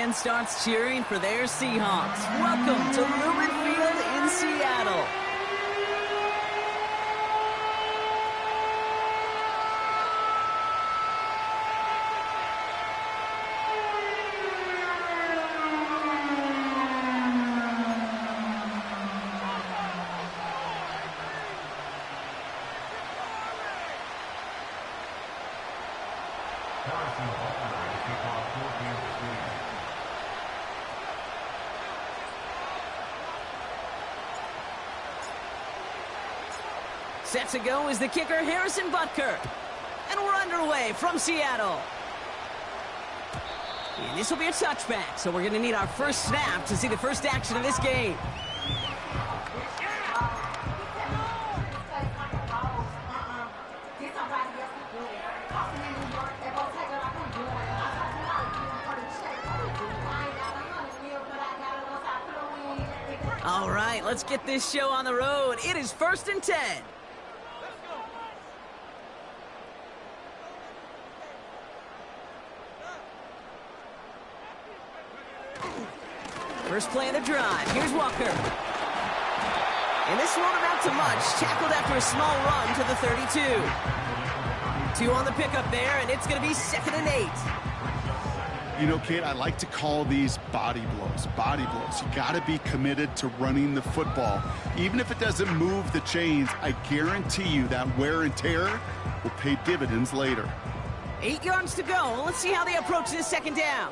fan starts cheering for their Seahawks. Welcome to Lumen Field in Seattle. Set to go is the kicker, Harrison Butker. And we're underway from Seattle. And this will be a touchback, so we're going to need our first snap to see the first action of this game. All right, let's get this show on the road. It is 1st and 10. First play of the drive. Here's Walker. And this won't amount to much. Tackled after a small run to the 32. 2 on the pickup there, and it's going to be 2nd and 8. You know, Kate, I like to call these body blows. Body blows. You got to be committed to running the football. Even if it doesn't move the chains, I guarantee you that wear and tear will pay dividends later. 8 yards to go. Let's see how they approach this 2nd down.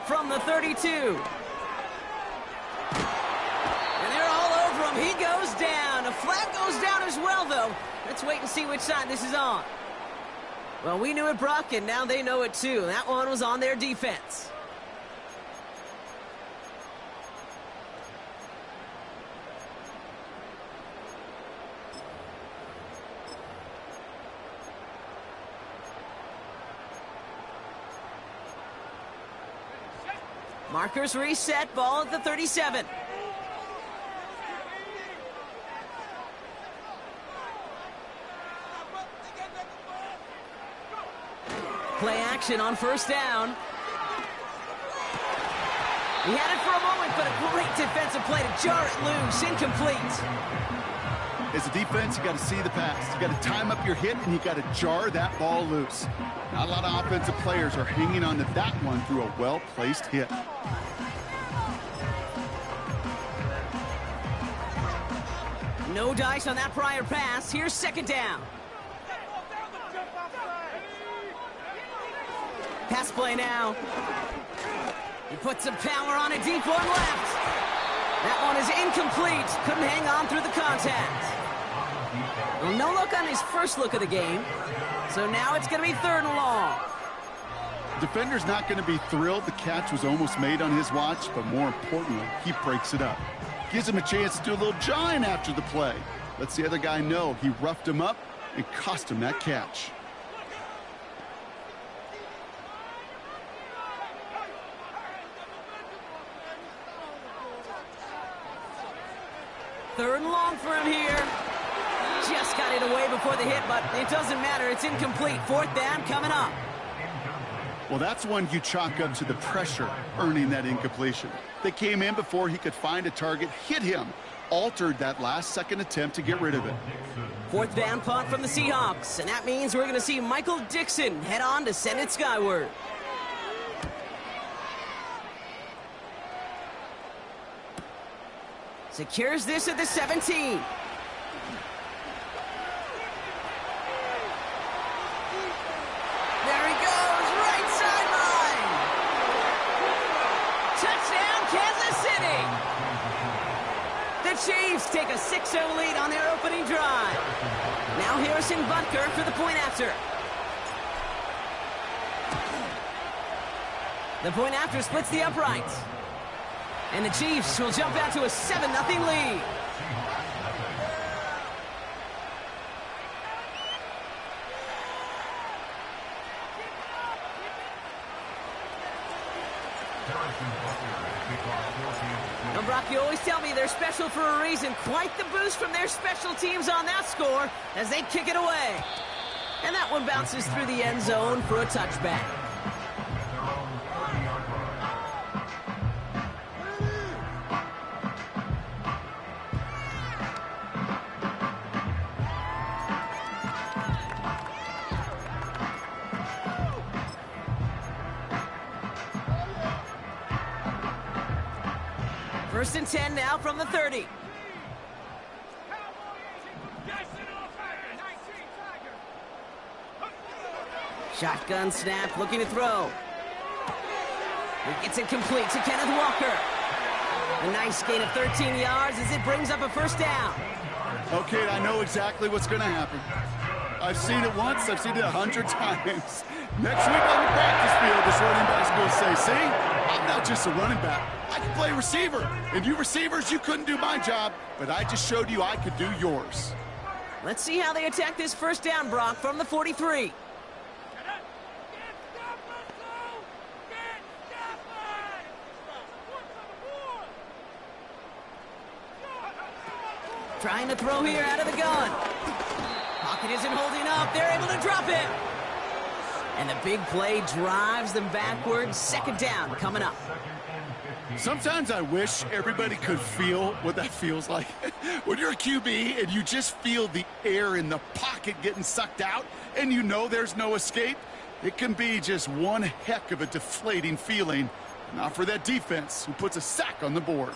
From the 32. And they're all over him. He goes down. A flag goes down as well, though. Let's wait and see which side this is on. Well, we knew it, Brock, and now they know it too. That one was on their defense. Markers reset, ball at the 37. Play action on 1st down. He had it for a moment, but a great defensive play to jar it loose, incomplete. As a defense, you got to see the pass. You got to time up your hit, and you got to jar that ball loose. Not a lot of offensive players are hanging on to that one through a well-placed hit. No dice on that prior pass. Here's 2nd down. Pass play now. He puts some power on a deep one left. That one is incomplete. Couldn't hang on through the contact. Well, no look on his first look of the game. So now it's going to be 3rd and long. Defender's not going to be thrilled the catch was almost made on his watch, but more importantly, he breaks it up. Gives him a chance to do a little jawing after the play. Lets the other guy know he roughed him up and cost him that catch. Third and long for him here. Just got it away before the hit, but it doesn't matter. It's incomplete. 4th down coming up. Well, that's one you chalk up to the pressure earning that incompletion. They came in before he could find a target, hit him, altered that last-second attempt to get rid of it. 4th down punt from the Seahawks, and that means we're going to see Michael Dixon head on to send it skyward. Secures this at the 17. There he goes, right sideline. Touchdown, Kansas City. The Chiefs take a 6-0 lead on their opening drive. Now Harrison Butker for the point after. The point after splits the uprights. And the Chiefs will jump out to a 7-0 lead. Now, Brock, you always tell me they're special for a reason. Quite the boost from their special teams on that score as they kick it away. And that one bounces through the end zone for a touchback. First and 10 now from the 30. Shotgun snap, looking to throw. He gets it complete to Kenneth Walker. A nice gain of 13 yards as it brings up a first down. Okay, I know exactly what's going to happen. I've seen it once, I've seen it 100 times. Next week on the practice field, this running back's going to say, see, I'm not just a running back. I can play receiver. And you receivers, you couldn't do my job, but I just showed you I could do yours. Let's see how they attack this first down, Brock, from the 43. Trying to throw here out of the gun. Pocket isn't holding up. They're able to drop him. And the big play drives them backwards. Second down coming up. Sometimes I wish everybody could feel what that feels like. When you're a QB and you just feel the air in the pocket getting sucked out and you know there's no escape, it can be just one heck of a deflating feeling. Not for that defense who puts a sack on the board.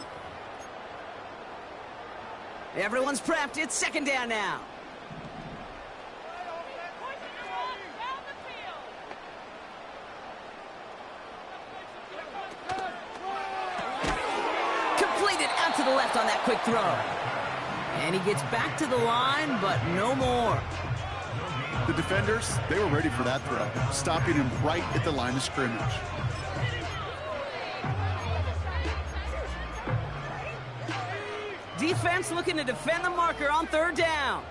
Everyone's prepped. It's second down now. Completed out to the left on that quick throw. And he gets back to the line, but no more. The defenders, they were ready for that throw, stopping him right at the line of scrimmage. Defense looking to defend the marker on third down.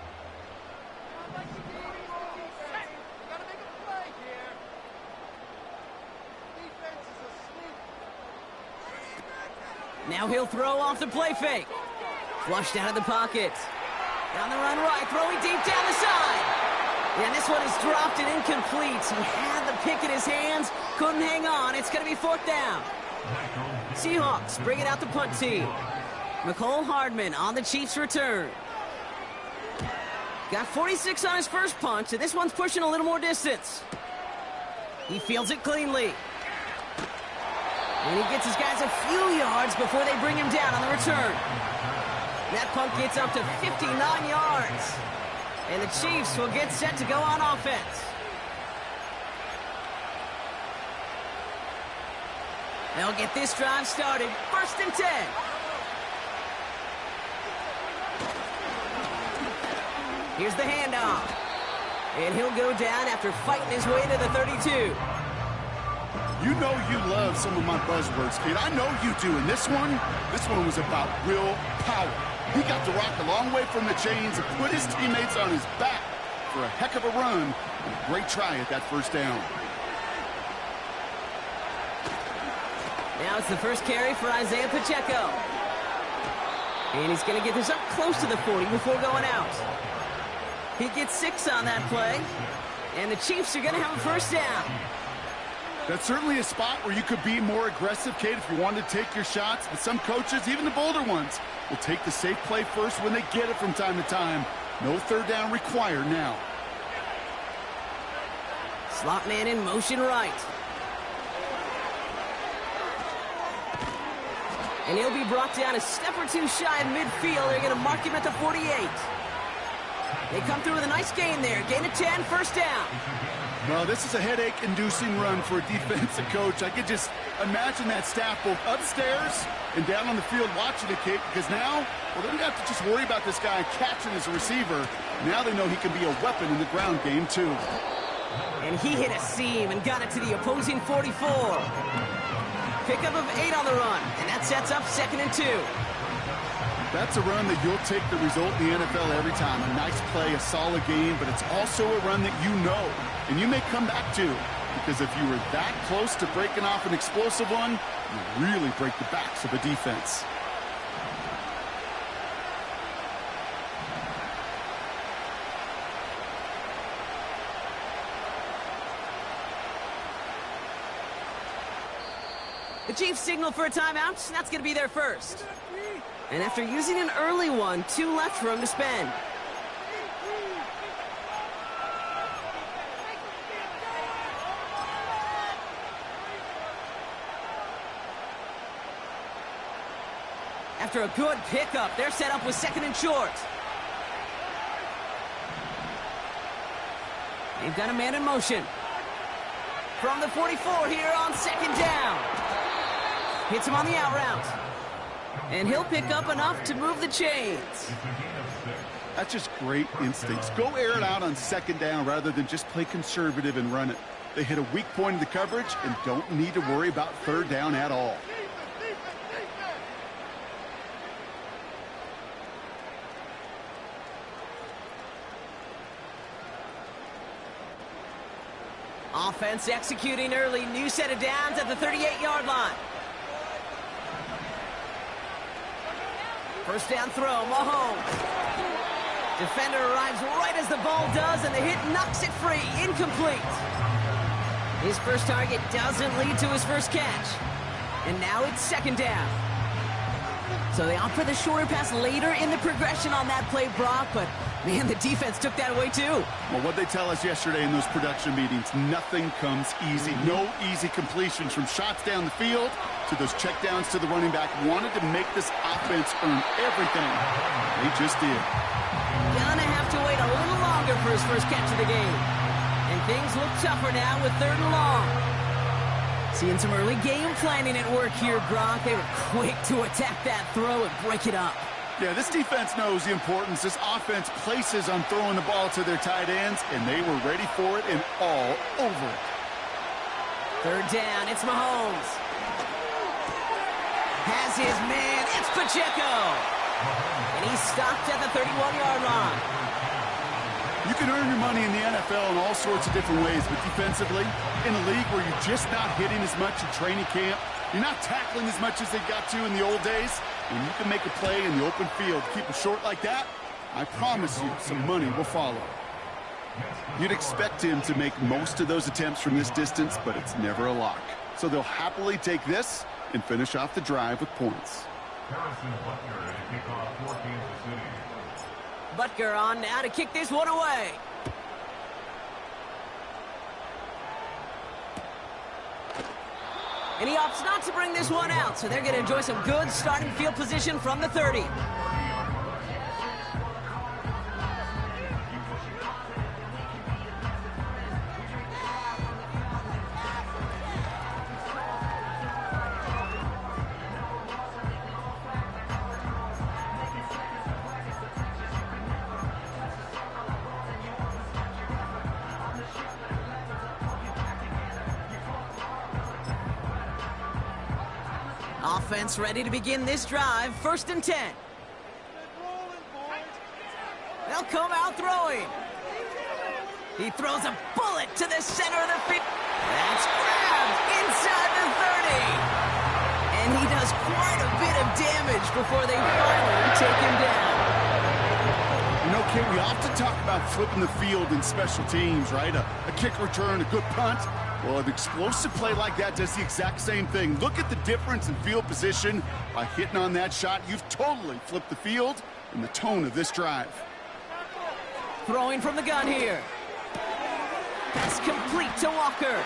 Now he'll throw off the play fake. Flushed out of the pocket. Down the run right, throwing deep down the side. Yeah, this one is dropped and incomplete. He had the pick in his hands, couldn't hang on. It's going to be fourth down. Seahawks bring it out the punt team. McCole Hardman on the Chiefs' return. Got 46 on his first punch, and this one's pushing a little more distance. He fields it cleanly. And he gets his guys a few yards before they bring him down on the return. That punt gets up to 59 yards. And the Chiefs will get set to go on offense. They'll get this drive started. First and 10. Here's the handoff. And he'll go down after fighting his way to the 32. You know you love some of my buzzwords, kid. I know you do. And this one was about real power. He got to rock a long way from the chains and put his teammates on his back for a heck of a run and a great try at that first down. Now it's the first carry for Isaiah Pacheco. And he's going to get this up close to the 40 before going out. He gets 6 on that play. And the Chiefs are going to have a first down. That's certainly a spot where you could be more aggressive, Kate, if you wanted to take your shots. But some coaches, even the bolder ones, will take the safe play first when they get it from time to time. No third down required now. Slot man in motion right. And he'll be brought down a step or two shy of midfield. They're going to mark him at the 48. They come through with a nice gain there. Gain of 10, first down. Well, this is a headache-inducing run for a defensive coach. I could just imagine that staff both upstairs and down on the field watching the kick, because now, well, they don't have to just worry about this guy catching as a receiver. Now they know he can be a weapon in the ground game, too. And he hit a seam and got it to the opposing 44. Pickup of 8 on the run, and that sets up second and 2. That's a run that you'll take the result in the NFL every time. A nice play, a solid game, but it's also a run that you know and you may come back to. because if you were that close to breaking off an explosive one, you really break the backs of a defense. The Chiefs signal for a timeout. That's going to be their first. And after using an early one, 2 left for him to spend. After a good pickup, they're set up with 2nd and short. They've got a man in motion. From the 44 here on 2nd down. Hits him on the out route. And he'll pick up enough to move the chains. That's just great instincts. Go air it out on 2nd down rather than just play conservative and run it. They hit a weak point in the coverage and don't need to worry about 3rd down at all. Offense executing early. New set of downs at the 38-yard line. First down throw, Mahomes. Defender arrives right as the ball does, and the hit knocks it free. Incomplete. His first target doesn't lead to his first catch. And now it's 2nd down. So they opt for the shorter pass later in the progression on that play, Brock, but man, the defense took that away too. Well, what they tell us yesterday in those production meetings, nothing comes easy. No easy completions from shots down the field to those checkdowns to the running back. Wanted to make this offense earn everything. They just did. Gonna have to wait a little longer for his first catch of the game. And things look tougher now with 3rd and long. Seeing some early game planning at work here, Brock. They were quick to attack that throw and break it up. Yeah, this defense knows the importance this offense places on throwing the ball to their tight ends, and they were ready for it and all over it. 3rd down, it's Mahomes. Has his man, it's Pacheco. And he's stopped at the 31-yard line. You can earn your money in the NFL in all sorts of different ways, but defensively, in a league where you're just not hitting as much in training camp, you're not tackling as much as they got to in the old days, and you can make a play in the open field, keep it short like that, I promise you some money will follow. You'd expect him to make most of those attempts from this distance, but it's never a lock. So they'll happily take this and finish off the drive with points. Butker on now to kick this one away. And he opts not to bring this one out, so they're going to enjoy some good starting field position from the 30. Offense ready to begin this drive. 1st and 10. They'll come out throwing. He throws a bullet to the center of the field. That's grabbed inside the 30. And he does quite a bit of damage before they finally take him down. You know, Kid, we often talk about flipping the field in special teams, right? A kick return, a good punt. Well, an explosive play like that does the exact same thing. Look at the difference in field position. By hitting on that shot, you've totally flipped the field and the tone of this drive. Throwing from the gun here. Pass complete to Walker.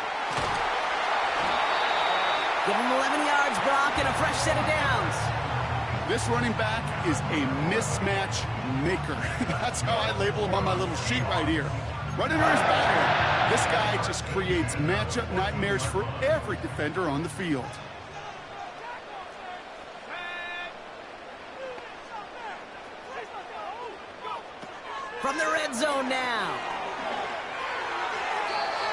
Give him 11 yards, Brock, and a fresh set of downs. This running back is a mismatch maker. That's how I label him on my little sheet right here. Running under his back. This guy just creates matchup nightmares for every defender on the field. From the red zone now.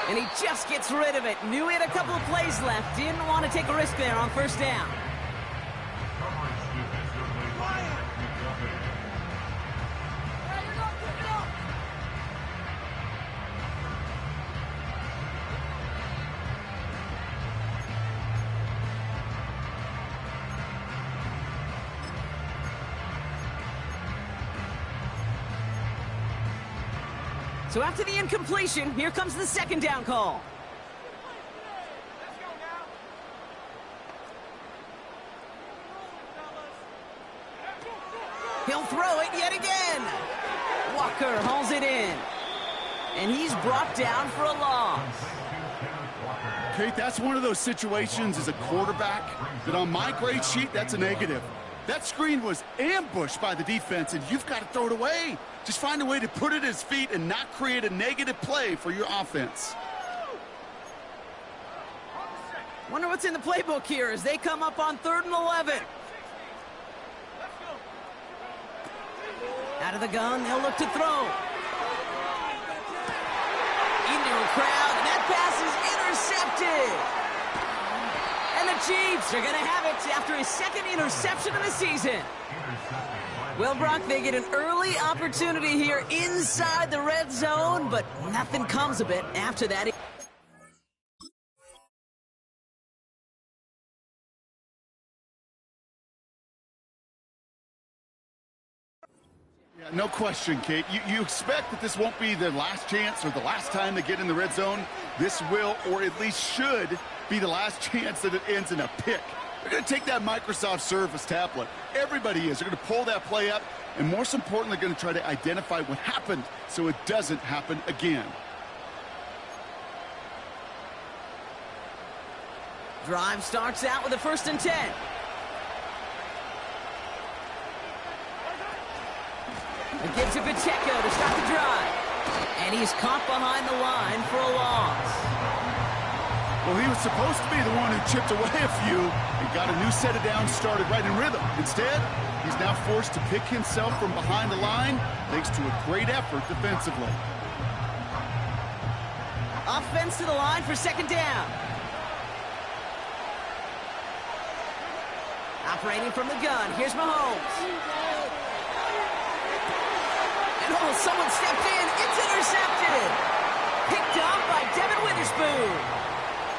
And he just gets rid of it. Knew he had a couple of plays left. Didn't want to take a risk there on 1st down. So after the incompletion, here comes the second down call. He'll throw it yet again. Walker hauls it in. And he's brought down for a loss. Kate, that's one of those situations as a quarterback that on my grade sheet, that's a negative. That screen was ambushed by the defense, and you've got to throw it away. Just find a way to put it at his feet and not create a negative play for your offense. Wonder what's in the playbook here as they come up on 3rd and 11. Out of the gun, they'll look to throw. Into a crowd, and that pass is intercepted. And the Chiefs are going to have it after his second interception of the season. Well, Brock, they get an early opportunity here inside the red zone, but nothing comes of it after that. Yeah, no question, Kate. You expect that this won't be their last chance or the last time they get in the red zone. This will, or at least should, be the last chance that it ends in a pick. They're going to take that Microsoft Surface tablet. Everybody is. They're going to pull that play up, and most importantly, going to try to identify what happened so it doesn't happen again. Drive starts out with a 1st and 10. A give to Pacheco to start the drive. And he's caught behind the line for a loss. Well, he was supposed to be the one who chipped away a few and got a new set of downs started right in rhythm. Instead, he's now forced to pick himself from behind the line thanks to a great effort defensively. Offense to the line for 2nd down. Operating from the gun, here's Mahomes. And oh, someone stepped in. It's intercepted. Picked up by Devin Witherspoon.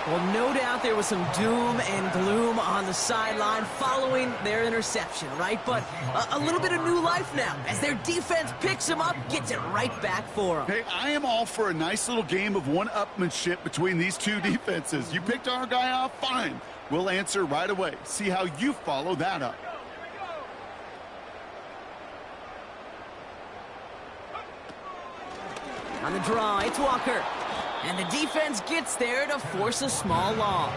Well, no doubt there was some doom and gloom on the sideline following their interception, right? But a little bit of new life now as their defense picks him up, gets it right back for him. Hey, I am all for a nice little game of one-upmanship between these two defenses. You picked our guy off, fine. We'll answer right away. See how you follow that up. On the draw, it's Walker. And the defense gets there to force a small loss.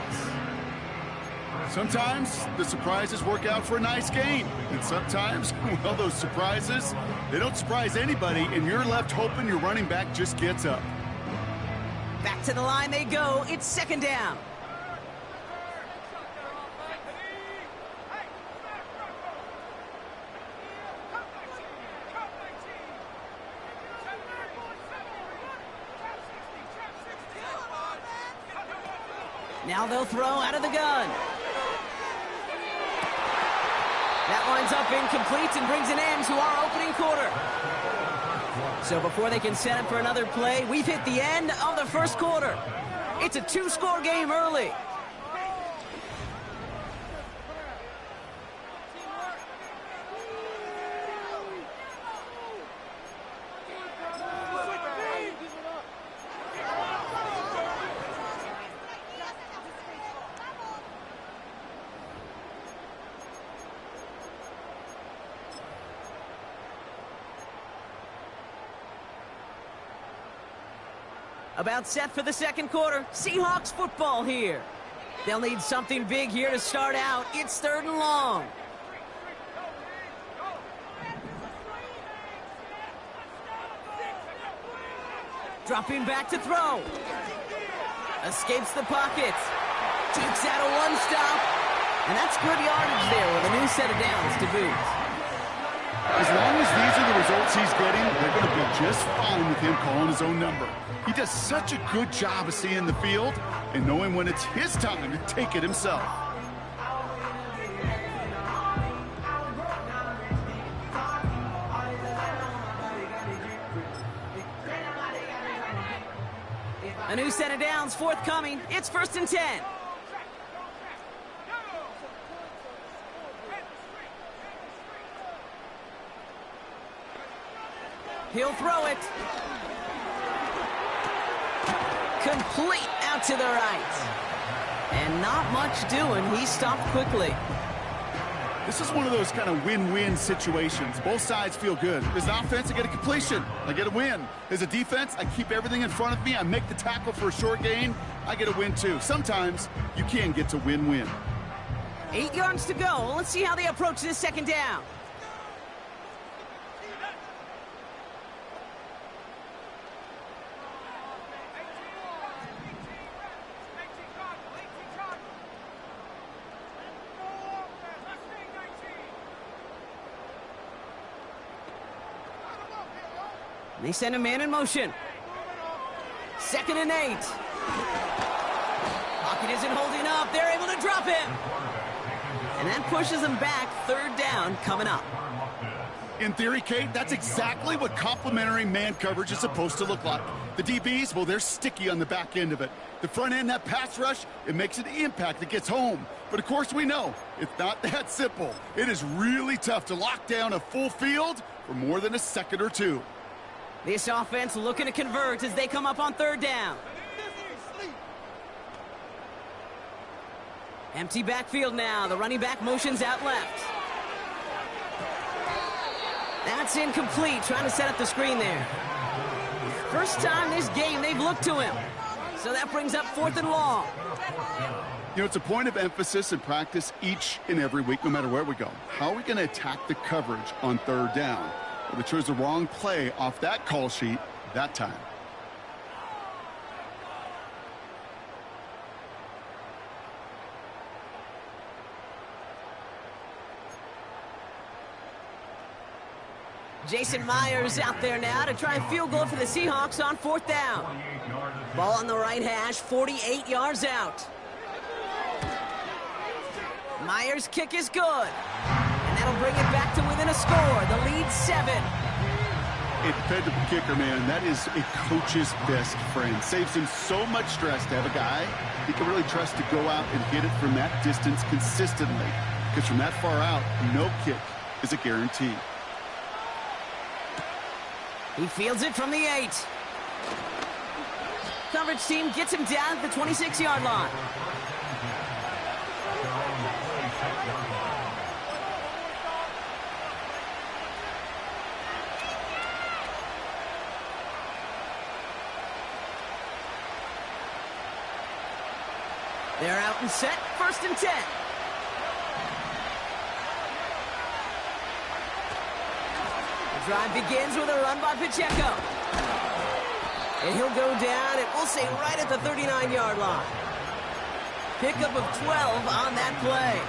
Sometimes the surprises work out for a nice game. And sometimes, well, those surprises, they don't surprise anybody, and you're left hoping your running back just gets up. Back to the line they go. It's 2nd down. Now they'll throw out of the gun. That winds up incomplete and brings an end to our opening quarter. So before they can set up for another play, we've hit the end of the 1st quarter. It's a 2-score game early. About set for the 2nd quarter. Seahawks football here. They'll need something big here to start out. It's 3rd and long. Dropping back to throw. Escapes the pocket. Takes out a one-stop. And that's good yardage there with a new set of downs to boot. As long as these are the results he's getting, they're going to be just fine with him calling his own number. He does such a good job of seeing the field and knowing when it's his time to take it himself. A new set of downs forthcoming. It's 1st and 10. He'll throw it. Complete out to the right. And not much doing. He stopped quickly. This is one of those kind of win-win situations. Both sides feel good. As an offense, I get a completion. I get a win. As a defense, I keep everything in front of me. I make the tackle for a short gain. I get a win, too. Sometimes you can get to win-win. 8 yards to go. Let's see how they approach this second down. They send a man in motion. 2nd and 8. Pocket isn't holding up. They're able to drop him. And that pushes them back. 3rd down coming up. In theory, Kate, that's exactly what complementary man coverage is supposed to look like. The DBs, well, they're sticky on the back end of it. The front end, that pass rush, it makes an impact that gets home. But, of course, we know it's not that simple. It is really tough to lock down a full field for more than a second or two. This offense looking to convert as they come up on 3rd down. Empty backfield now. The running back motions out left. That's incomplete. Trying to set up the screen there. First time this game they've looked to him. So that brings up 4th and long. You know, it's a point of emphasis in practice each and every week, no matter where we go. How are we going to attack the coverage on 3rd down? Well, they chose the wrong play off that call sheet that time. Jason Myers out there now to try and field goal for the Seahawks on 4th down. Ball on the right hash, 48 yards out. Myers' kick is good. And that'll bring it back to within a score. The lead 7. A dependable kicker, man, that is a coach's best friend. Saves him so much stress to have a guy he can really trust to go out and hit it from that distance consistently. Because from that far out, no kick is a guarantee. He fields it from the 8. Coverage team gets him down at the 26-yard line. They're out and set. 1st and 10. The drive begins with a run by Pacheco. And he'll go down, and we'll say right at the 39-yard line. Pickup of 12 on that play.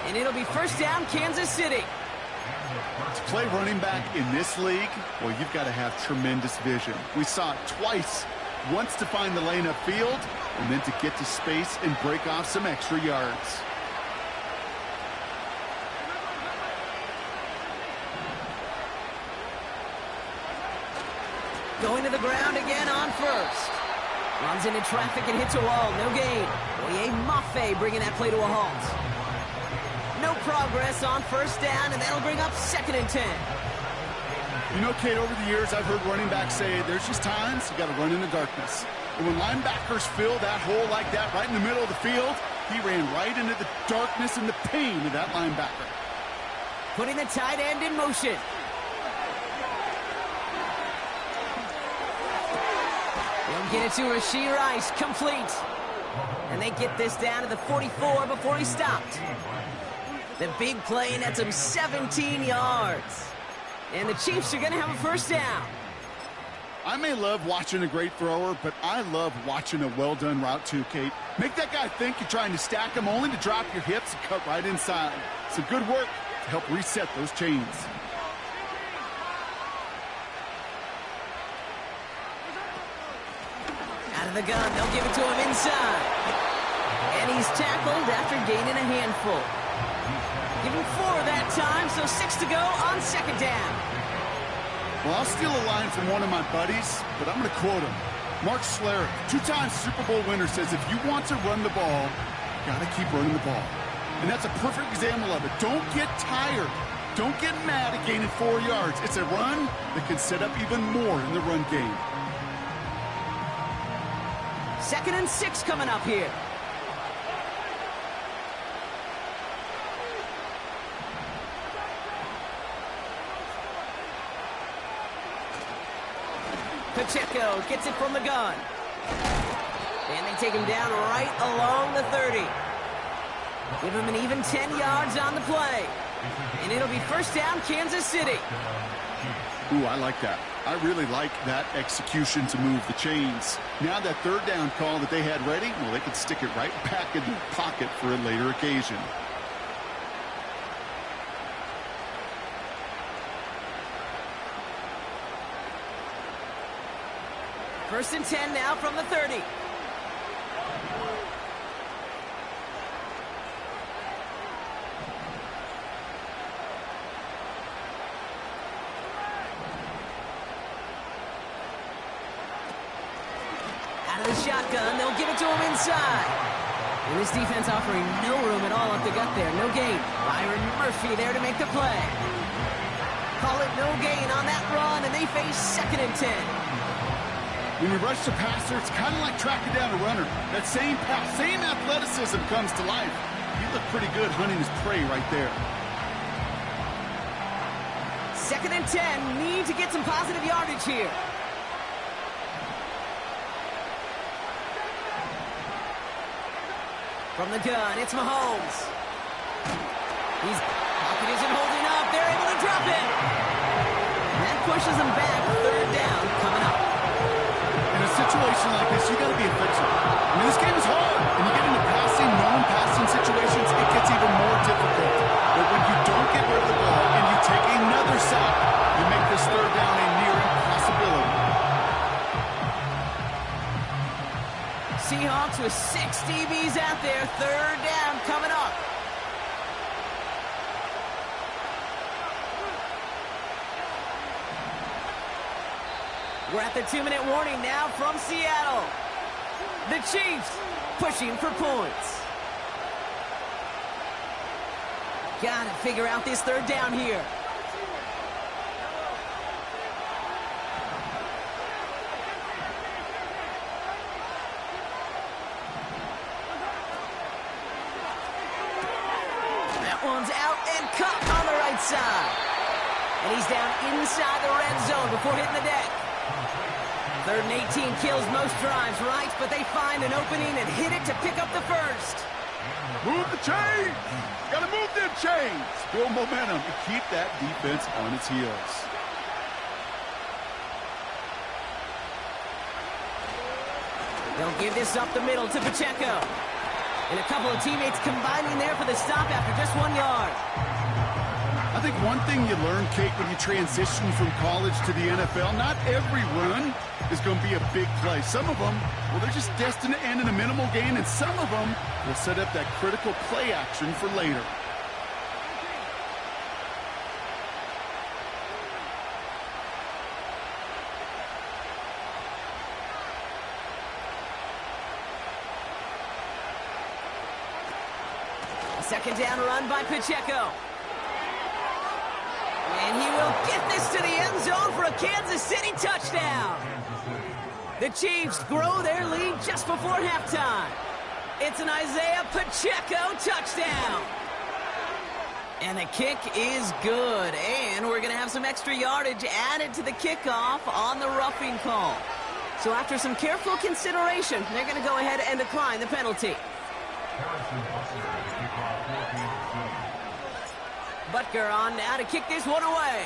And it'll be 1st down, Kansas City. To play running back in this league, well, you've got to have tremendous vision. We saw it twice. Once to find the lane upfield, and then to get to space and break off some extra yards. Going to the ground again on 1st. Runs into traffic and hits a wall. No gain. Oye Mafe bringing that play to a halt. No progress on 1st down, and that'll bring up 2nd and 10. You know, Kate, over the years, I've heard running backs say there's just times you got to run in the darkness. And when linebackers fill that hole like that right in the middle of the field, he ran right into the darkness and the pain of that linebacker. Putting the tight end in motion. They'll get it to Rashee Rice, complete. And they get this down to the 44 before he stopped. The big play nets him 17 yards. And the Chiefs are going to have a 1st down. I may love watching a great thrower, but I love watching a well-done route too, Kate. Make that guy think you're trying to stack him only to drop your hips and cut right inside. Some good work to help reset those chains. Out of the gun, they'll give it to him inside. And he's tackled after gaining a handful. Give him 4 that time, so 6 to go on 2nd down. Well, I'll steal a line from one of my buddies, but I'm going to quote him. Mark Schlereth, 2-time Super Bowl winner, says if you want to run the ball, you got to keep running the ball. And that's a perfect example of it. Don't get tired. Don't get mad at gaining 4 yards. It's a run that can set up even more in the run game. 2nd and 6 coming up here. Pacheco gets it from the gun. And they take him down right along the 30. Give him an even 10 yards on the play. And it'll be first down, Kansas City. Ooh, I like that. I really like that execution to move the chains. Now that 3rd down call that they had ready, well, they could stick it right back in their pocket for a later occasion. First and 10 now from the 30. Out of the shotgun, they'll give it to him inside. And this defense offering no room at all up the gut there. No gain. Byron Murphy there to make the play. Call it no gain on that run, and they face 2nd and 10. When you rush the passer, it's kind of like tracking down a runner. That same pass, same athleticism comes to life. He looked pretty good hunting his prey right there. 2nd and 10, need to get some positive yardage here. From the gun, it's Mahomes. His pocket isn't holding up. They're able to drop it. That pushes them back. 3rd down coming up. In a situation like this, you got to be a fixer. I mean, this game is hard. When you get into passing, non-passing situations, it gets even more difficult. But when you don't get rid of the ball and you take another sack, you make this 3rd down a near impossibility. Seahawks with 6 DBs out there. 3rd down coming up. We're at the 2-minute warning now from Seattle. The Chiefs pushing for points. Gotta figure out this 3rd down here. That one's out and caught on the right side. And he's down inside the red zone before hitting the deck. 3rd and 18 kills most drives, right? But they find an opening and hit it to pick up the 1st. Move the chains! Gotta move them chains! Build momentum and keep that defense on its heels. They'll give this up the middle to Pacheco. And a couple of teammates combining there for the stop after just 1 yard. I think one thing you learn, Kate, when you transition from college to the NFL, not every run is going to be a big play. Some of them, well, they're just destined to end in a minimal gain, and some of them will set up that critical play action for later. A 2nd down run by Pacheco. And he will get this to the end zone for a Kansas City touchdown. The Chiefs grow their lead just before halftime. It's an Isaiah Pacheco touchdown. And the kick is good. And we're going to have some extra yardage added to the kickoff on the roughing call. So after some careful consideration, they're going to go ahead and decline the penalty. Butker on now to kick this one away.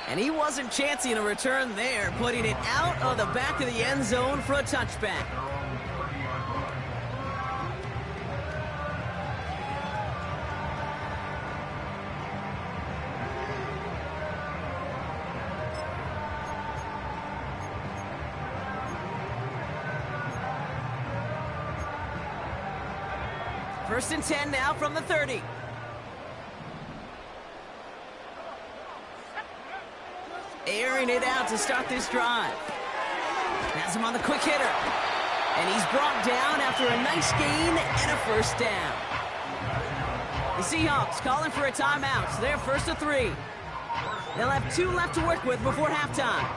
And he wasn't chancing a return there, putting it out of the back of the end zone for a touchback. First and 10 now from the 30. Airing it out to start this drive. Has him on the quick hitter. And he's brought down after a nice gain and a first down. The Seahawks calling for a timeout. So they're 1st and 3. They'll have 2 left to work with before halftime.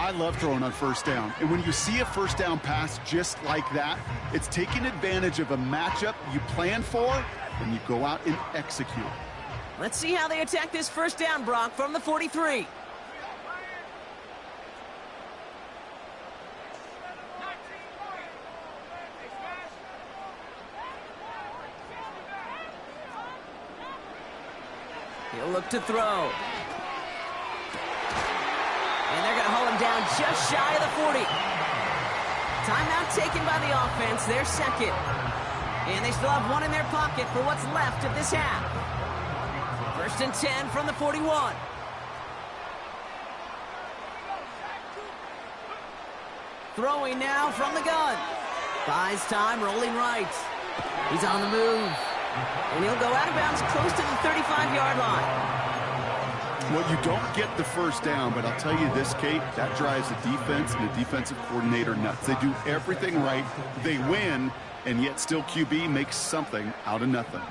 I love throwing on first down. And when you see a first down pass just like that, it's taking advantage of a matchup you plan for, and you go out and execute. Let's see how they attack this first down, Brock, from the 43. He'll look to throw. And they're going to hold him down just shy of the 40. Timeout taken by the offense, their second. And they still have one in their pocket for what's left of this half. First and 10 from the 41. Throwing now from the gun. Buys time, rolling right. He's on the move. And he'll go out of bounds close to the 35-yard line. Well, you don't get the first down, but I'll tell you this, Kate, that drives the defense and the defensive coordinator nuts. They do everything right. They win, and yet still QB makes something out of nothing.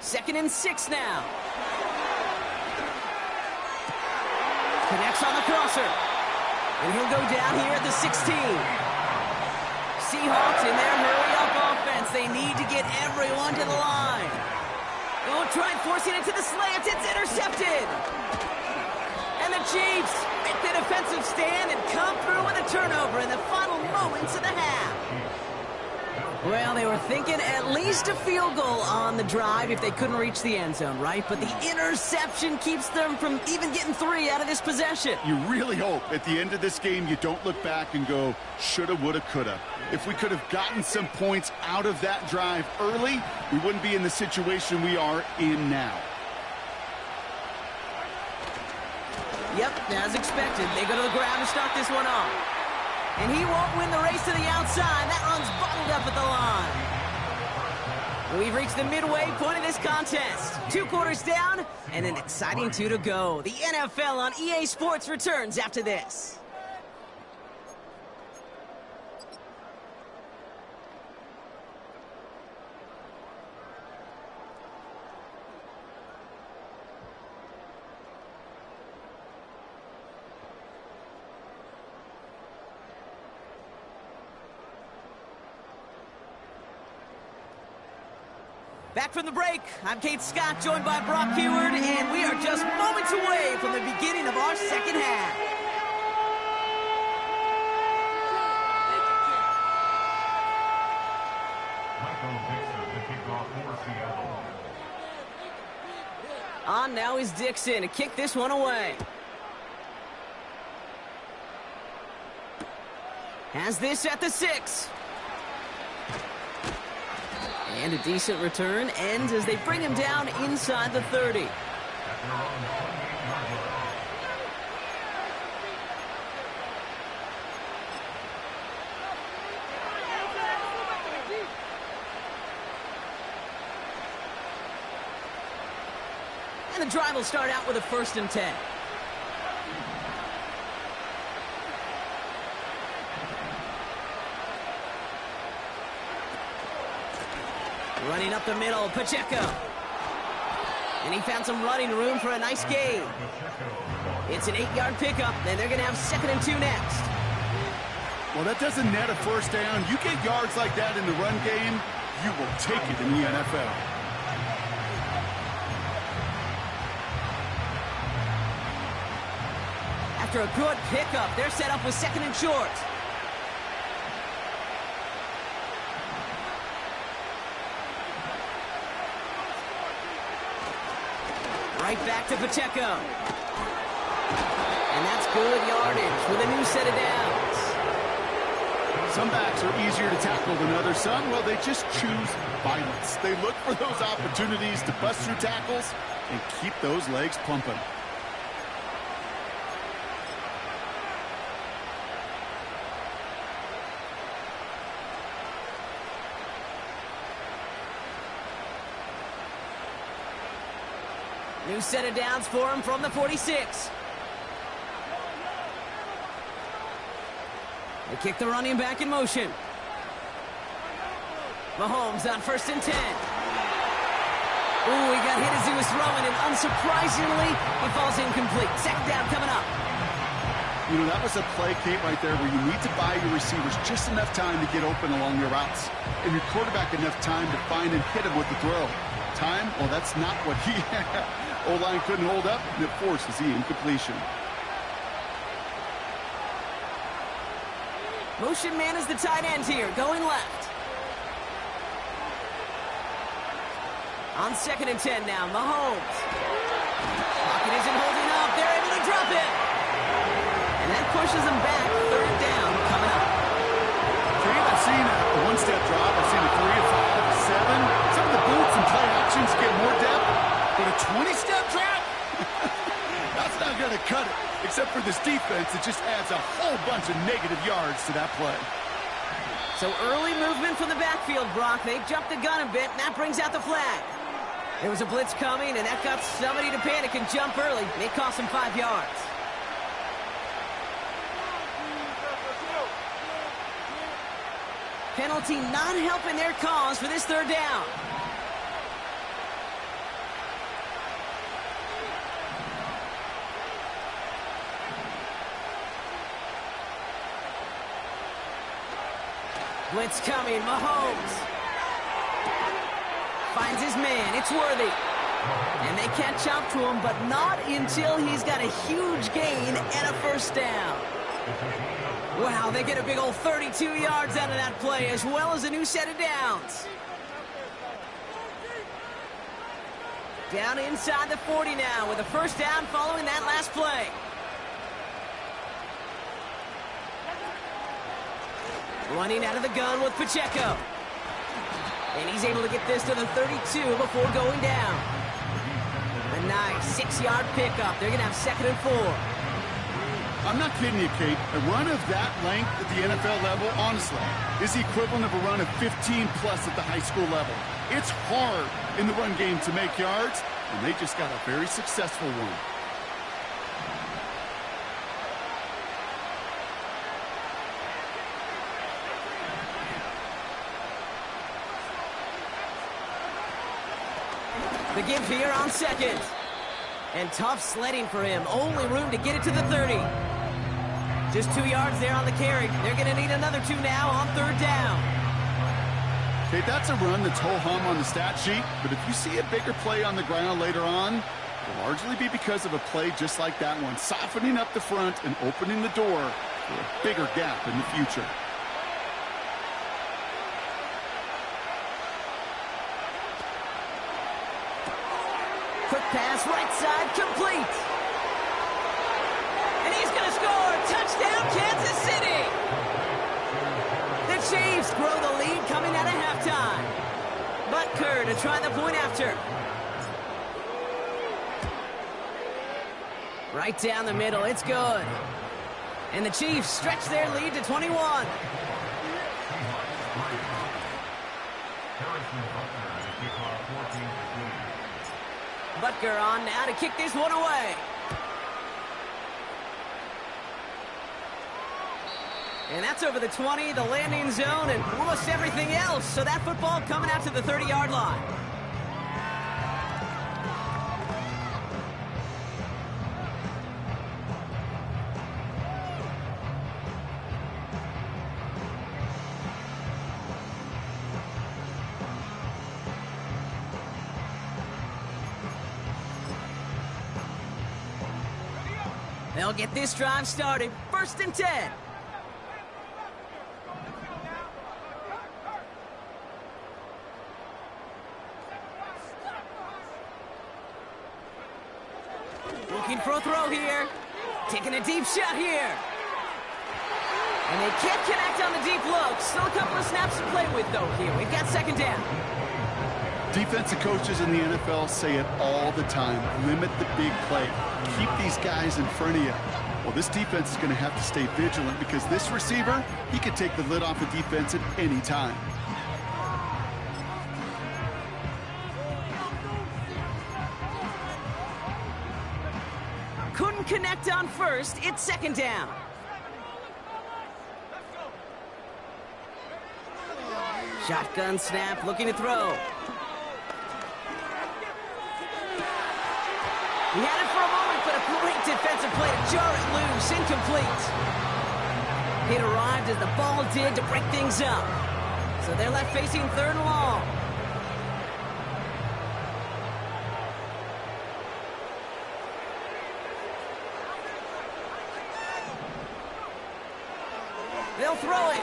Second and 6 now. Connects on the crosser. And he'll go down here at the 16. Seahawks in their hurry-up offense. They need to get everyone to the line. Oh, try forcing it to the slant. It's intercepted. And the Chiefs make the defensive stand and come through with a turnover in the final moments of the half. Well, they were thinking at least a field goal on the drive if they couldn't reach the end zone, right? But the interception keeps them from even getting 3 out of this possession. You really hope at the end of this game you don't look back and go, shoulda, woulda, coulda. If we could have gotten some points out of that drive early, we wouldn't be in the situation we are in now. Yep, as expected. They go to the ground to start this one off. And he won't win the race to the outside. That run's bottled up at the line. We've reached the midway point of this contest. 2 quarters down and an exciting 2 to go. The NFL on EA Sports returns after this. Back from the break, I'm Kate Scott, joined by Brock Heward, and we are just moments away from the beginning of our second half. On now is Dixon to kick this one away. Has this at the 6. And a decent return ends as they bring him down inside the 30. And the drive will start out with a 1st and 10. Running up the middle, Pacheco. And he found some running room for a nice gain. It's an 8-yard pickup, and they're going to have 2nd and 2 next. Well, that doesn't net a first down. You get yards like that in the run game, you will take it in the NFL. After a good pickup, they're set up with 2nd and short. Right back to Pacheco. And that's good yardage with a new set of downs. Some backs are easier to tackle than others. Some, well, they just choose violence. They look for those opportunities to bust through tackles and keep those legs pumping. New set of downs for him from the 46. They kick the running back in motion. Mahomes on 1st and 10. Ooh, he got hit as he was throwing, and unsurprisingly, he falls incomplete. Second down coming up. You know, that was a play, Kate, right there where you need to buy your receivers just enough time to get open along your routes. And your quarterback enough time to find and hit him with the throw. Time? Well, that's not what he had. O-line couldn't hold up, and it forces the incompletion. Motion man is the tight end here, going left. On 2nd and 10 now, Mahomes. Pocket isn't holding up. They're able to drop it. And that pushes them back. 3rd down coming up. Kate, I've seen a one-step drop. I've seen a 3, a 5, a 7. Some of the boots and play actions get more depth. But a 20-step drop? That's not going to cut it. Except for this defense, it just adds a whole bunch of negative yards to that play. So early movement from the backfield, Brock. They jumped the gun a bit, and that brings out the flag. There was a blitz coming, and that got somebody to panic and jump early. And it cost them 5 yards. Penalty not helping their cause for this 3rd down. Blitz coming, Mahomes. Finds his man, it's Worthy. And they catch up to him, but not until he's got a huge gain and a 1st down. Wow, they get a big old 32 yards out of that play, as well as a new set of downs. Down inside the 40 now, with a 1st down following that last play. Running out of the gun with Pacheco. And he's able to get this to the 32 before going down. A nice 6-yard pickup. They're going to have 2nd and 4. I'm not kidding you, Kate. A run of that length at the NFL level, honestly, is the equivalent of a run of 15-plus at the high school level. It's hard in the run game to make yards, and they just got a very successful one. The give here on 2nd. And tough sledding for him. Only room to get it to the 30. Just 2 yards there on the carry. They're going to need another 2 now on 3rd down. Okay, that's a run that's ho-hum on the stat sheet, but if you see a bigger play on the ground later on, it'll largely be because of a play just like that one, softening up the front and opening the door for a bigger gap in the future. Quick pass, right side, complete. And he's going to score. Touchdown, Kansas City. The Chiefs grow the lead coming out of halftime. Butker to try the point after. Right down the middle, it's good. And the Chiefs stretch their lead to 21. Butker on now to kick this one away. And that's over the 20, the landing zone, and almost everything else. So that football coming out to the 30-yard line. They'll get this drive started. 1st and 10. Looking for a throw here. Taking a deep shot here. And they can't connect on the deep look. Still a couple of snaps to play with, though, here. We've got 2nd down. Defensive coaches in the NFL say it all the time. Limit the big play. Keep these guys in front of you. Well, this defense is going to have to stay vigilant because this receiver, he could take the lid off the defense at any time. Couldn't connect on 1st. It's 2nd down. Shotgun snap, looking to throw. He had it for a moment, but a great defensive play to jar it loose. Incomplete. It arrived as the ball did to break things up. So they're left facing 3rd and long. They'll throw it.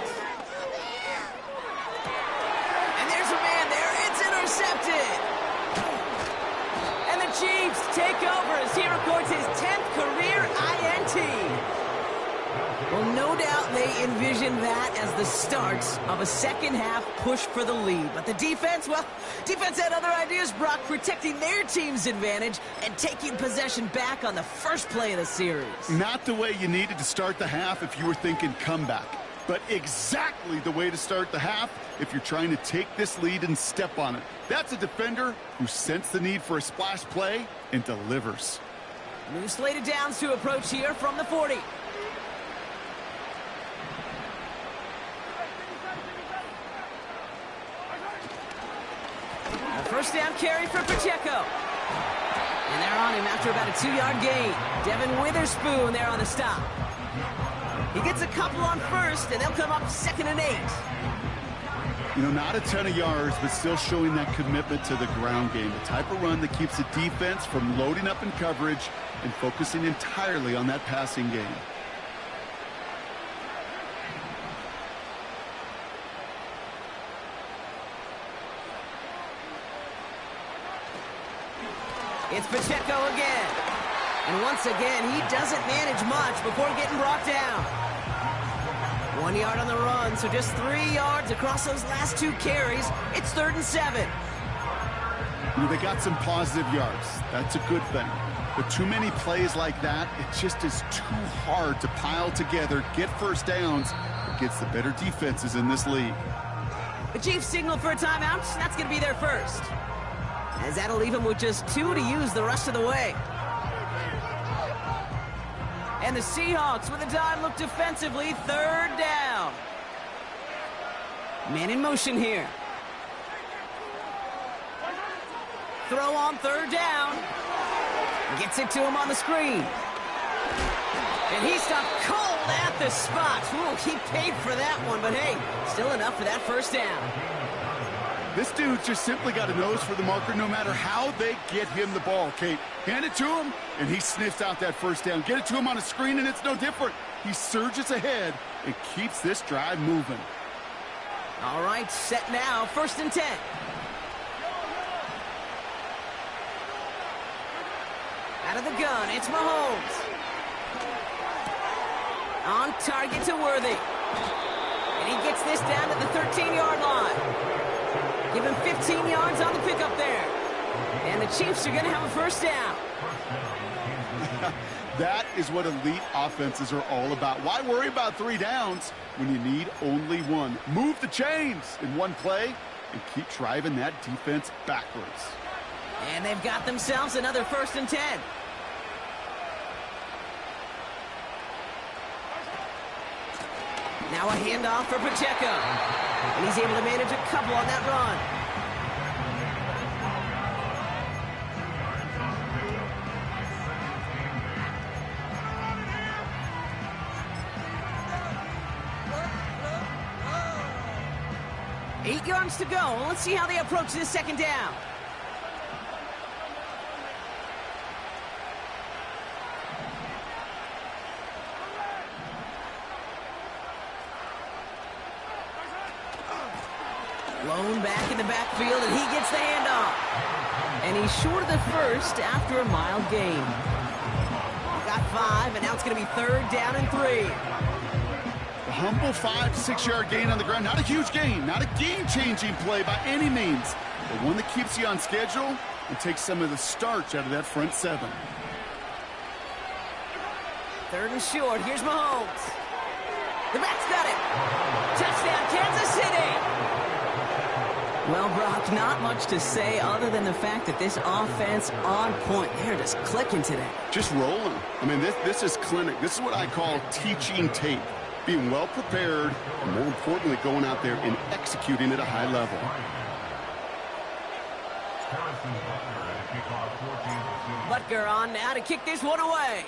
And there's a man there. It's intercepted. And the Chiefs take over as he records his 10th career INT. Well, no doubt they envisioned that as the start of a second-half push for the lead. But the defense, well, defense had other ideas, Brock, protecting their team's advantage and taking possession back on the first play of the series. Not the way you needed to start the half if you were thinking comeback, but exactly the way to start the half if you're trying to take this lead and step on it. That's a defender who sensed the need for a splash play and delivers. New slated downs to approach here from the 40. First down carry for Pacheco. And they're on him after about a 2-yard gain. Devin Witherspoon there on the stop. He gets a couple on first, and they'll come up 2nd and 8. You know, not a ton of yards, but still showing that commitment to the ground game. The type of run that keeps the defense from loading up in coverage and focusing entirely on that passing game. It's Pacheco again. And once again, he doesn't manage much before getting brought down. 1 yard on the run, so just 3 yards across those last 2 carries. It's 3rd and 7. You know, they got some positive yards. That's a good thing. But too many plays like that, it just is too hard to pile together, get first downs against the better defenses in this league. The Chiefs signal for a timeout. That's going to be their first, as that'll leave them with just 2 to use the rest of the way. And the Seahawks with a dime look defensively, 3rd down. Man in motion here. Throw on 3rd down. Gets it to him on the screen. And he stopped cold at the spot. Ooh, he paid for that one, but hey, still enough for that first down. This dude just simply got a nose for the marker no matter how they get him the ball, Kate. Hand it to him, and he sniffs out that first down. Get it to him on a screen, and it's no different. He surges ahead and keeps this drive moving. All right, set now, 1st and 10. Out of the gun, it's Mahomes. On target to Worthy. And he gets this down to the 13-yard line. Give him 15 yards on the pickup there. And the Chiefs are going to have a first down. That is what elite offenses are all about. Why worry about 3 downs when you need only 1? Move the chains in one play and keep driving that defense backwards. And they've got themselves another 1st and 10. Now a handoff for Pacheco. And he's able to manage a couple on that run. Eight yards to go. Let's see how they approach this 2nd down. Lone back in the backfield, and he gets the handoff. And he's short of the first after a mild gain. Got 5, and now it's going to be 3rd down and 3. A humble 5 to 6 yard gain on the ground. Not a huge gain, not a game-changing play by any means, but one that keeps you on schedule and takes some of the starch out of that front 7. 3rd and short. Here's Mahomes. The back's got it. Touchdown, Kansas City. Well, Brock, not much to say other than the fact that this offense on point. They're just clicking today. Just rolling. I mean, this is clinic. This is what I call teaching tape. being well prepared, and more importantly, going out there and executing at a high level. Butker on now to kick this one away.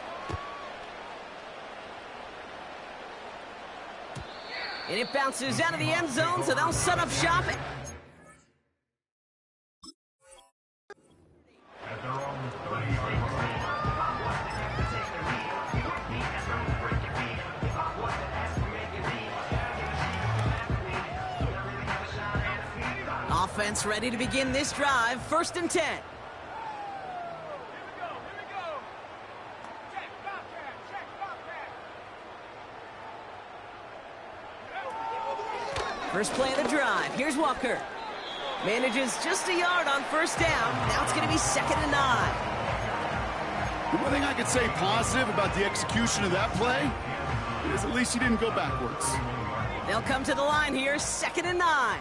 And it bounces out of the end zone, so they'll set up shop. Offense ready to begin this drive. 1st and 10. First play of the drive. Here's Walker. Manages just a yard on 1st down. Now it's going to be 2nd and 9. The one thing I could say positive about the execution of that play is at least he didn't go backwards. They'll come to the line here. 2nd and 9.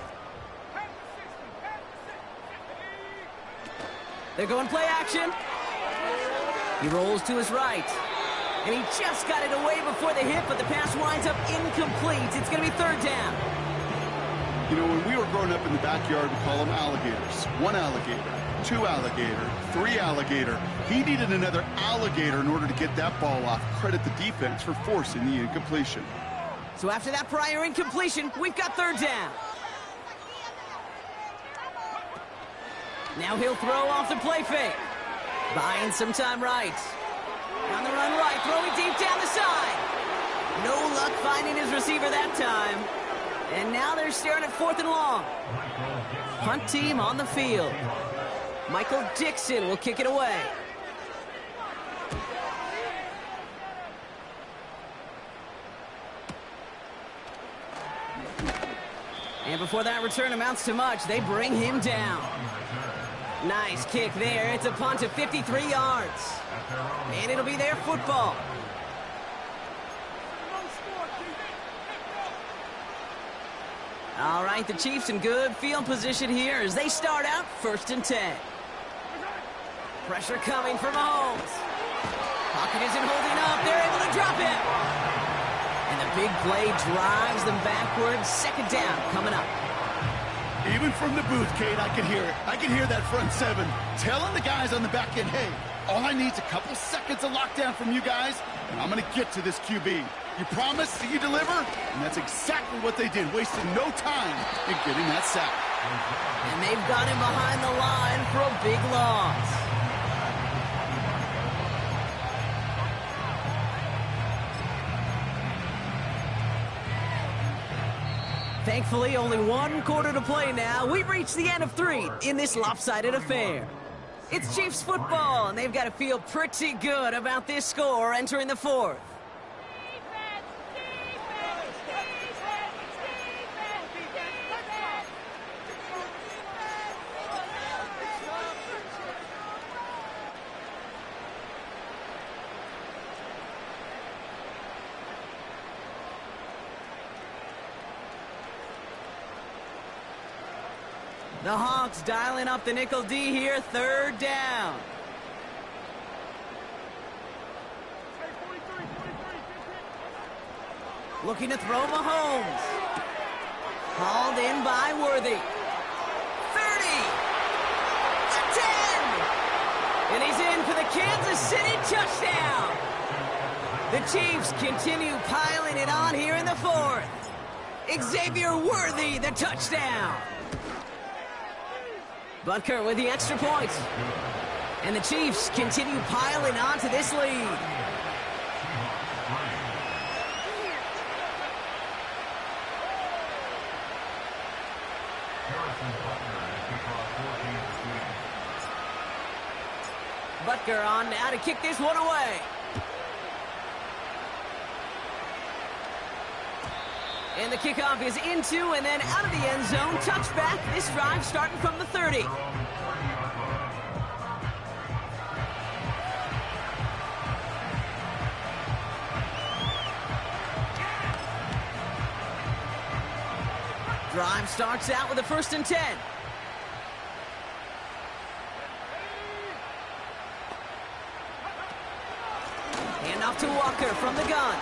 They're going play action. He rolls to his right. And he just got it away before the hit, but the pass winds up incomplete. It's going to be 3rd down. You know, when we were growing up in the backyard, we call them alligators. 1 alligator, 2 alligator, 3 alligator. He needed another alligator in order to get that ball off. Credit the defense for forcing the incompletion. So after that prior incompletion, we've got 3rd down. Now he'll throw off the play fake. Buying some time right. On the run right, throwing deep down the side. No luck finding his receiver that time. And now they're staring at 4th and long. Punt team on the field. Michael Dixon will kick it away. And before that return amounts to much, they bring him down. Nice kick there. It's a punt of 53 yards. And it'll be their football. All right, the Chiefs in good field position here as they start out 1st and 10. Pressure coming from Mahomes. Pocket isn't holding up. They're able to drop him. And the big play drives them backwards. 2nd down coming up. Even from the booth, Kate, I can hear it. I can hear that front 7 telling the guys on the back end, hey, all I need is a couple seconds of lockdown from you guys, and I'm going to get to this QB. You promise that you deliver? And that's exactly what they did, wasting no time in getting that sack. And they've got him behind the line for a big loss. Thankfully, only 1 quarter to play now. We've reached the end of 3 in this lopsided affair. It's Chiefs football, and they've got to feel pretty good about this score entering the 4th. The Hawks dialing up the nickel D here, 3rd down. Looking to throw Mahomes. Hauled in by Worthy. 30. 10. And he's in for the Kansas City touchdown. The Chiefs continue piling it on here in the 4th. Xavier Worthy, the touchdown. Butker with the extra point. And the Chiefs continue piling on to this lead. Butker on now to kick this one away. And the kickoff is into and then out of the end zone. Touchback. This drive starting from the 30. Drive starts out with a 1st and 10. Hand off to Walker from the gun.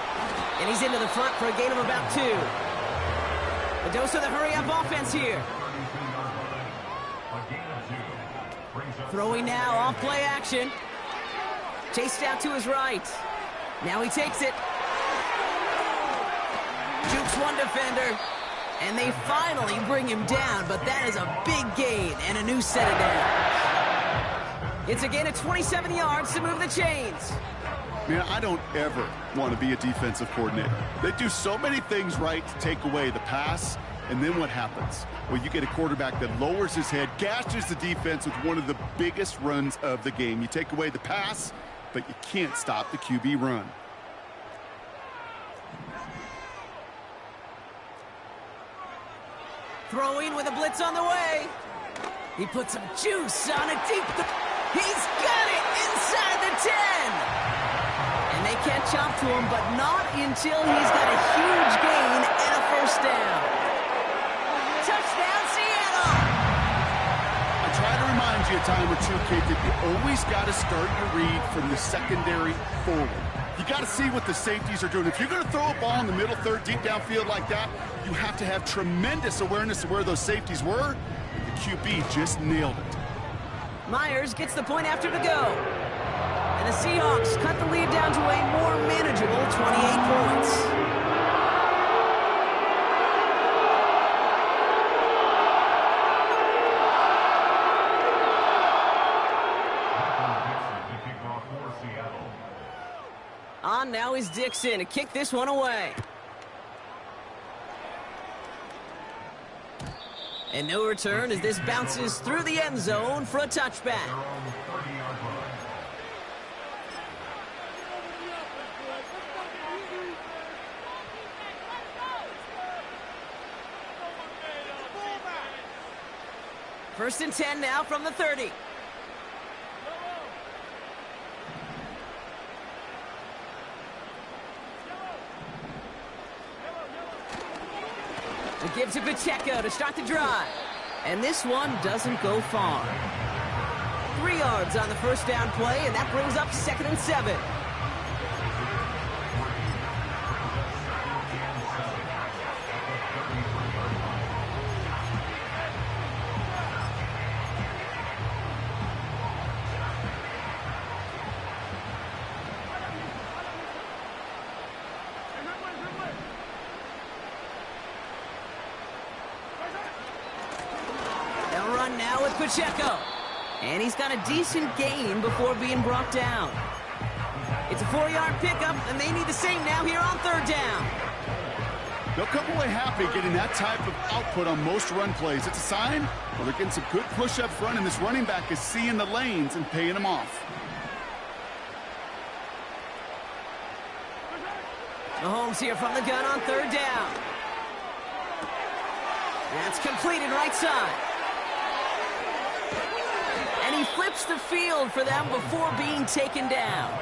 And he's into the front for a gain of about 2. The dose of the hurry-up offense here. Throwing now, off play action. Chased out to his right. Now he takes it. Jukes one defender. And they finally bring him down, but that is a big gain and a new set of downs. It's a gain of 27 yards to move the chains. Man, I don't ever want to be a defensive coordinator. They do so many things right to take away the pass, and then what happens? Well, you get a quarterback that lowers his head, gashes the defense with one of the biggest runs of the game. You take away the pass, but you can't stop the QB run. Throwing with a blitz on the way. He puts some juice on a deep. He's got it inside the 10. And they catch up to him, but not until he's got a huge gain and a first down. Touchdown, Seattle! I try to remind you a time or two, kid, that you always got to start your read from the secondary forward. You got to see what the safeties are doing. If you're going to throw a ball in the middle third, deep downfield like that, you have to have tremendous awareness of where those safeties were. The QB just nailed it. Myers gets the point after to go. And the Seahawks cut the lead down to a more manageable 28 points. On now is Dixon to kick this one away. And no return as this bounces through the end zone for a touchback. First and 10 now from the 30. It gives to Pacheco to start the drive. And this one doesn't go far. 3 yards on the first down play, and that brings up 2nd and 7. Now with Pacheco. And he's got a decent gain before being brought down. It's a 4-yard pickup, and they need the same now here on 3rd down. They'll come away happy getting that type of output on most run plays. It's a sign, well, they're getting some good push up front, and this running back is seeing the lanes and paying them off. Mahomes here from the gun on 3rd down. That's completed right side. And he flips the field for them before being taken down.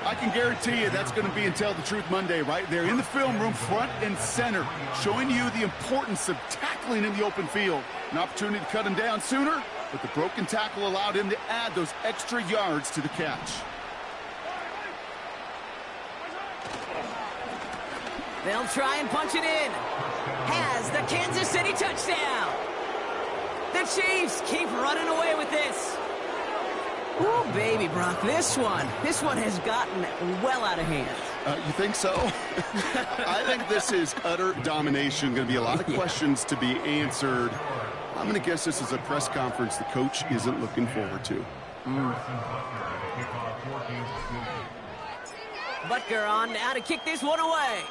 I can guarantee you that's going to be in Tell the Truth Monday right there in the film room, front and center, showing you the importance of tackling in the open field. An opportunity to cut him down sooner, but the broken tackle allowed him to add those extra yards to the catch. They'll try and punch it in. Has the Kansas City touchdown. The Chiefs keep running away with this. Ooh, baby, Brock, this one has gotten well out of hand. You think so? I think this is utter domination. Going to be a lot of questions to be answered. I'm going to guess this is a press conference the coach isn't looking forward to. Butker on now to kick this one away.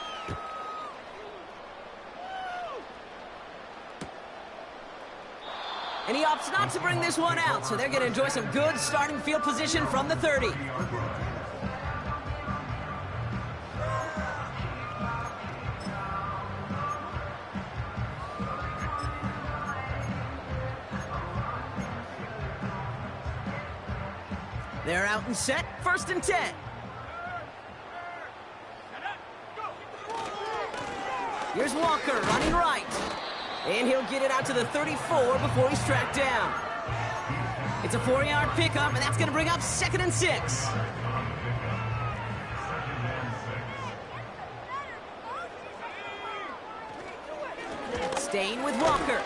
And he opts not to bring this one out, so they're going to enjoy some good starting field position from the 30. They're out and set, 1st and 10. Here's Walker running right. And he'll get it out to the 34 before he's tracked down. It's a 4-yard pickup, and that's going to bring up 2nd and 6. Staying with Walker.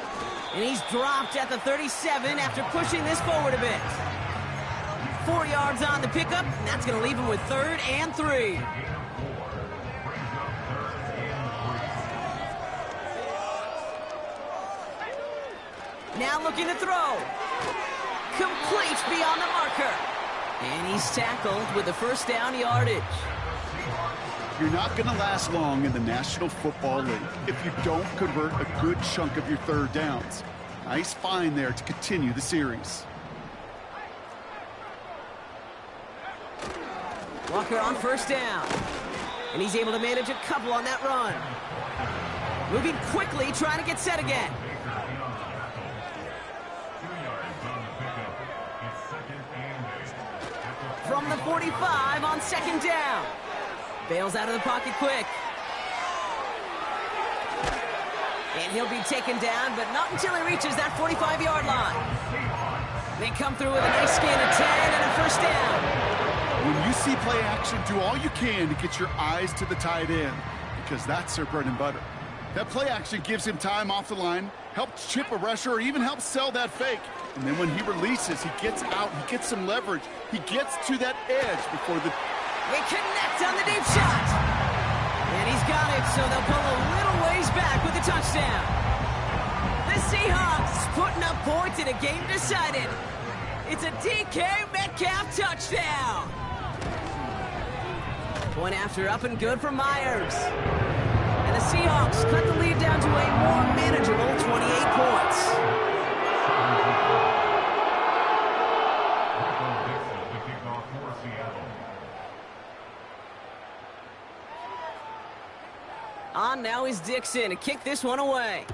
And he's dropped at the 37 after pushing this forward a bit. 4 yards on the pickup, and that's going to leave him with 3rd and 3. Now looking to throw. Complete beyond the marker. And he's tackled with the first down yardage. You're not going to last long in the National Football League if you don't convert a good chunk of your 3rd downs. Nice find there to continue the series. Walker on first down. And he's able to manage a couple on that run. Moving quickly, trying to get set again. From the 45 on 2nd down. Bails out of the pocket quick. And he'll be taken down, but not until he reaches that 45-yard line. They come through with a nice gain of 10 and a first down. When you see play action, do all you can to get your eyes to the tight end, because that's their bread and butter. That play action gives him time off the line, helps chip a rusher, or even helps sell that fake. And then when he releases, he gets out, he gets some leverage. He gets to that edge before the... They connect on the deep shot. And he's got it, so they'll pull a little ways back with the touchdown. The Seahawks putting up points in a game decided. It's a DK Metcalf touchdown. Point after up and good for Myers. And the Seahawks cut the lead down to a more manageable 28 points. On now is Dixon to kick this one away.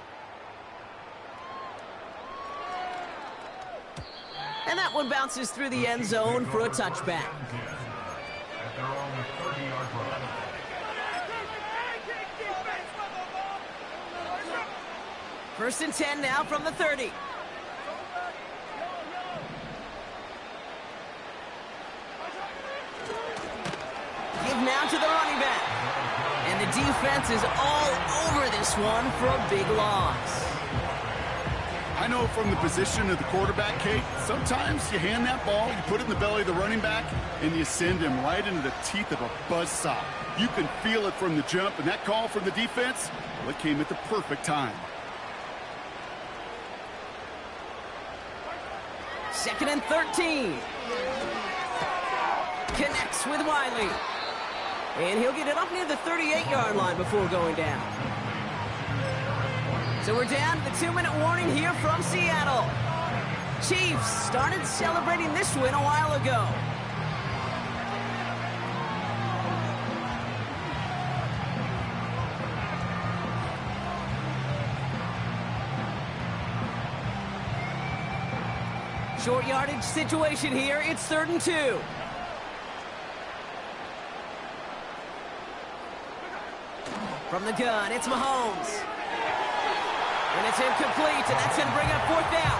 And that one bounces through the end zone for a touchback. First and 10 now from the 30. Give now to the running back. And the defense is all over this one for a big loss. I know from the position of the quarterback, Kate, sometimes you hand that ball, you put it in the belly of the running back, and you send him right into the teeth of a buzzsaw. You can feel it from the jump, and that call from the defense, well, it came at the perfect time. 2nd and 13. Connects with Wiley. And he'll get it up near the 38-yard line before going down. So we're down to the 2-minute warning here from Seattle. Chiefs started celebrating this win a while ago. Short yardage situation here. It's 3rd and 2. From the gun, it's Mahomes. And it's incomplete, and that's going to bring up 4th down.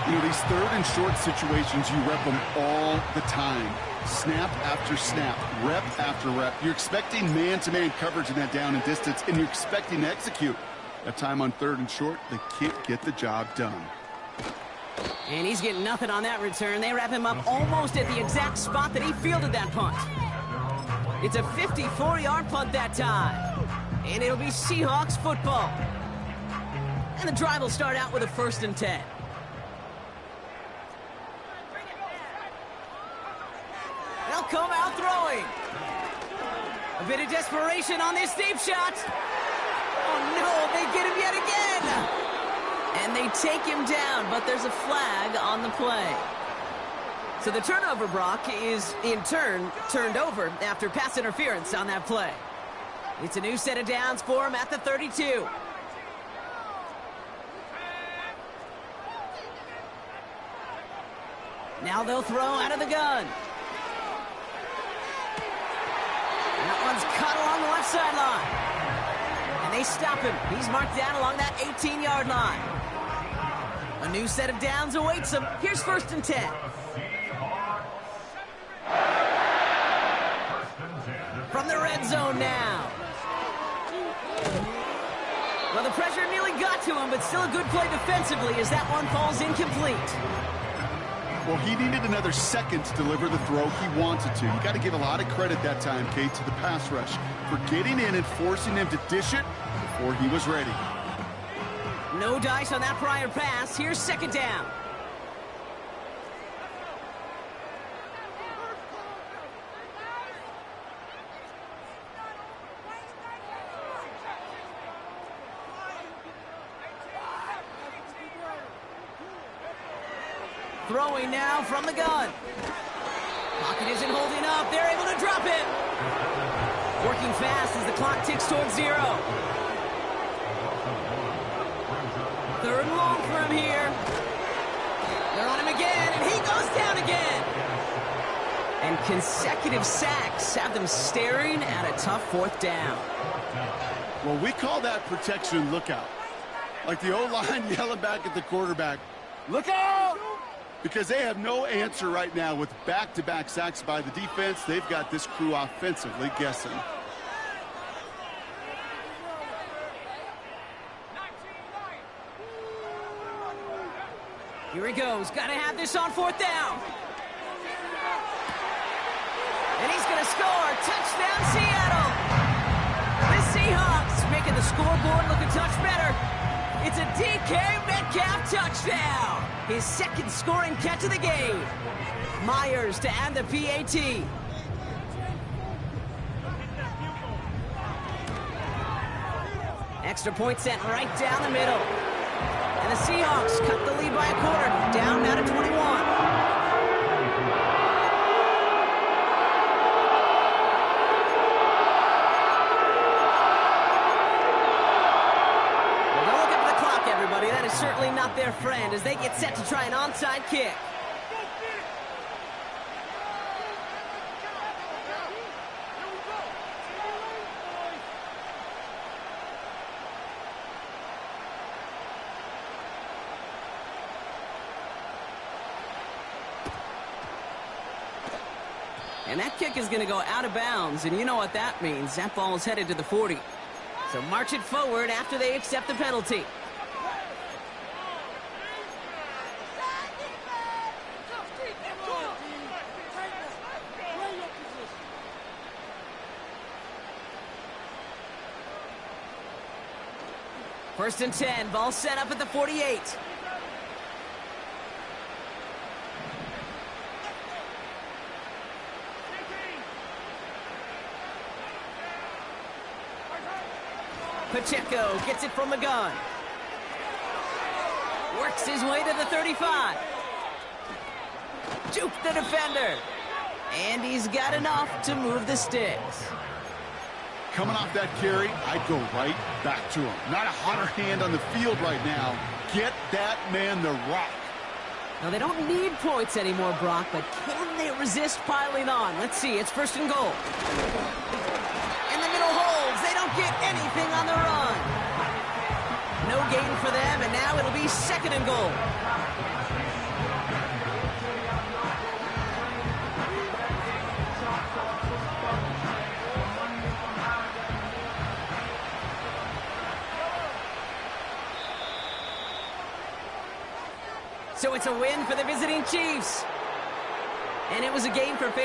You know, these 3rd and short situations, you rep them all the time. Snap after snap, rep after rep. You're expecting man-to-man coverage in that down and distance, and you're expecting to execute. That time on 3rd and short, they can't get the job done. And he's getting nothing on that return. They wrap him up almost at the exact spot that he fielded that punt. It's a 54-yard punt that time. And it'll be Seahawks football. And the drive will start out with a 1st and 10. They'll come out throwing. A bit of desperation on this deep shot. Oh, no, they get him yet again. And they take him down, but there's a flag on the play. So the turnover, Brock, is in turn turned over after pass interference on that play. It's a new set of downs for him at the 32. Now they'll throw out of the gun. And that one's cut along the left sideline. And they stop him. He's marked down along that 18-yard line. A new set of downs awaits him. Here's 1st and 10. From the red zone now. Well, the pressure nearly got to him, but still a good play defensively as that one falls incomplete. Well, he needed another second to deliver the throw he wanted to. You got to give a lot of credit that time, Kate, to the pass rush for getting in and forcing him to dish it before he was ready. No dice on that prior pass. Here's second down. Throwing now from the gun. Pocket isn't holding up. They're able to drop it. Working fast as the clock ticks towards 0. Third and long for him here. They're on him again, and he goes down again. And consecutive sacks have them staring at a tough fourth down. Well, we call that protection lookout. Like the O-line yelling back at the quarterback, look out! Because they have no answer right now with back-to-back sacks by the defense. They've got this crew offensively guessing. Here he goes. Got to have this on fourth down. And he's going to score. Touchdown, Seattle. The Seahawks making the scoreboard look a touch better. It's a DK Metcalf touchdown. His second scoring catch of the game. Myers to add the PAT. Extra point sent right down the middle. And the Seahawks cut the lead by a quarter. Down now to 21. That is certainly not their friend as they get set to try an onside kick. And that kick is going to go out of bounds, and you know what that means. That ball is headed to the 40. So march it forward after they accept the penalty. First and 10, ball set up at the 48. Pacheco gets it from the gun. Works his way to the 35. Juke the defender. And he's got enough to move the sticks. Coming off that carry, I'd go right back to him. Not a hotter hand on the field right now. Get that man the rock. Now, they don't need points anymore, Brock, but can they resist piling on? Let's see. It's first and goal. In the middle holds. They don't get anything on the run. No gain for them, and now it'll be second and goal. So it's a win for the visiting Chiefs. And it was a game for